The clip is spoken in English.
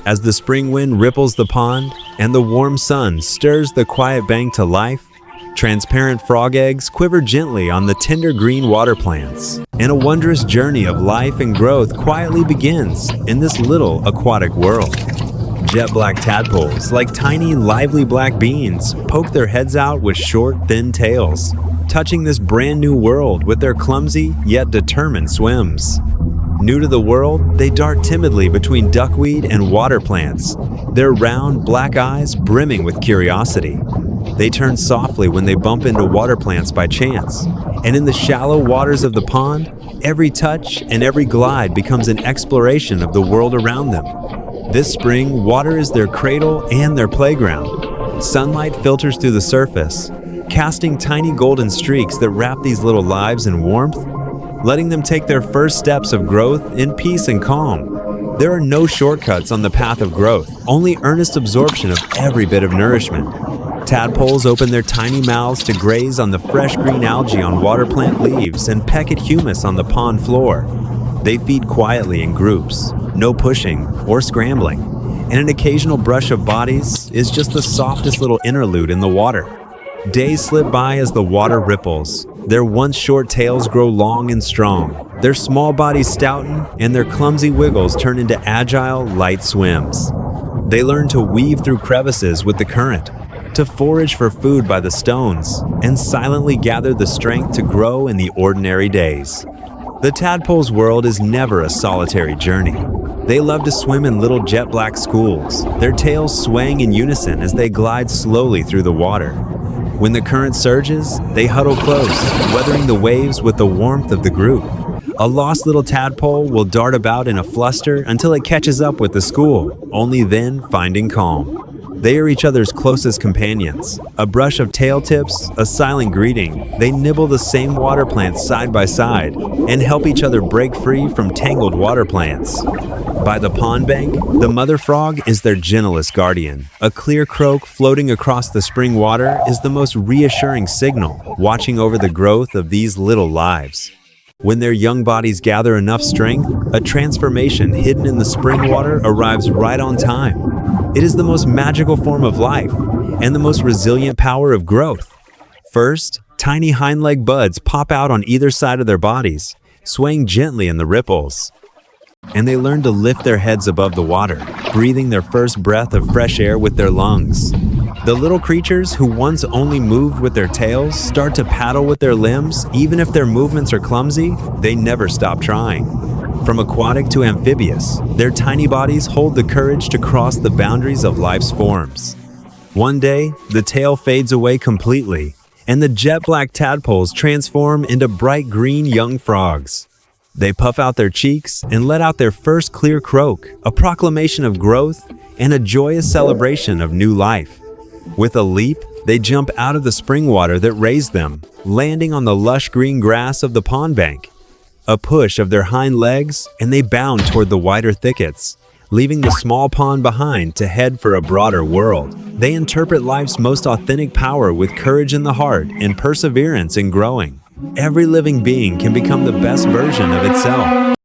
As the spring wind ripples the pond and the warm sun stirs the quiet bank to life, transparent frog eggs quiver gently on the tender green water plants, and a wondrous journey of life and growth quietly begins in this little aquatic world. Jet black tadpoles, like tiny, lively black beans, poke their heads out with short, thin tails, touching this brand new world with their clumsy yet determined swims. New to the world, they dart timidly between duckweed and water plants, their round, black eyes brimming with curiosity. They turn softly when they bump into water plants by chance, and in the shallow waters of the pond, every touch and every glide becomes an exploration of the world around them. This spring, water is their cradle and their playground. Sunlight filters through the surface, casting tiny golden streaks that wrap these little lives in warmth, letting them take their first steps of growth in peace and calm. There are no shortcuts on the path of growth, only earnest absorption of every bit of nourishment. Tadpoles open their tiny mouths to graze on the fresh green algae on water plant leaves and peck at humus on the pond floor. They feed quietly in groups, no pushing or scrambling, and an occasional brush of bodies is just the softest little interlude in the water. Days slip by as the water ripples. Their once short tails grow long and strong, their small bodies stouten, and their clumsy wiggles turn into agile, light swims. They learn to weave through crevices with the current, to forage for food by the stones, and silently gather the strength to grow in the ordinary days. The tadpole's world is never a solitary journey. They love to swim in little jet black schools, their tails swaying in unison as they glide slowly through the water. When the current surges, they huddle close, weathering the waves with the warmth of the group. A lost little tadpole will dart about in a fluster until it catches up with the school, only then finding calm. They are each other's closest companions. A brush of tail tips, a silent greeting. They nibble the same water plants side by side and help each other break free from tangled water plants. By the pond bank, the mother frog is their gentlest guardian. A clear croak floating across the spring water is the most reassuring signal, watching over the growth of these little lives. When their young bodies gather enough strength, a transformation hidden in the spring water arrives right on time. It is the most magical form of life and the most resilient power of growth. First, tiny hind leg buds pop out on either side of their bodies, swaying gently in the ripples. And they learn to lift their heads above the water, breathing their first breath of fresh air with their lungs. The little creatures who once only moved with their tails start to paddle with their limbs. Even if their movements are clumsy, they never stop trying. From aquatic to amphibious, their tiny bodies hold the courage to cross the boundaries of life's forms. One day, the tail fades away completely, and the jet black tadpoles transform into bright green young frogs. They puff out their cheeks and let out their first clear croak, a proclamation of growth and a joyous celebration of new life. With a leap, they jump out of the spring water that raised them, landing on the lush green grass of the pond bank. A push of their hind legs, and they bound toward the wider thickets, leaving the small pond behind to head for a broader world. They interpret life's most authentic power with courage in the heart and perseverance in growing. Every living being can become the best version of itself.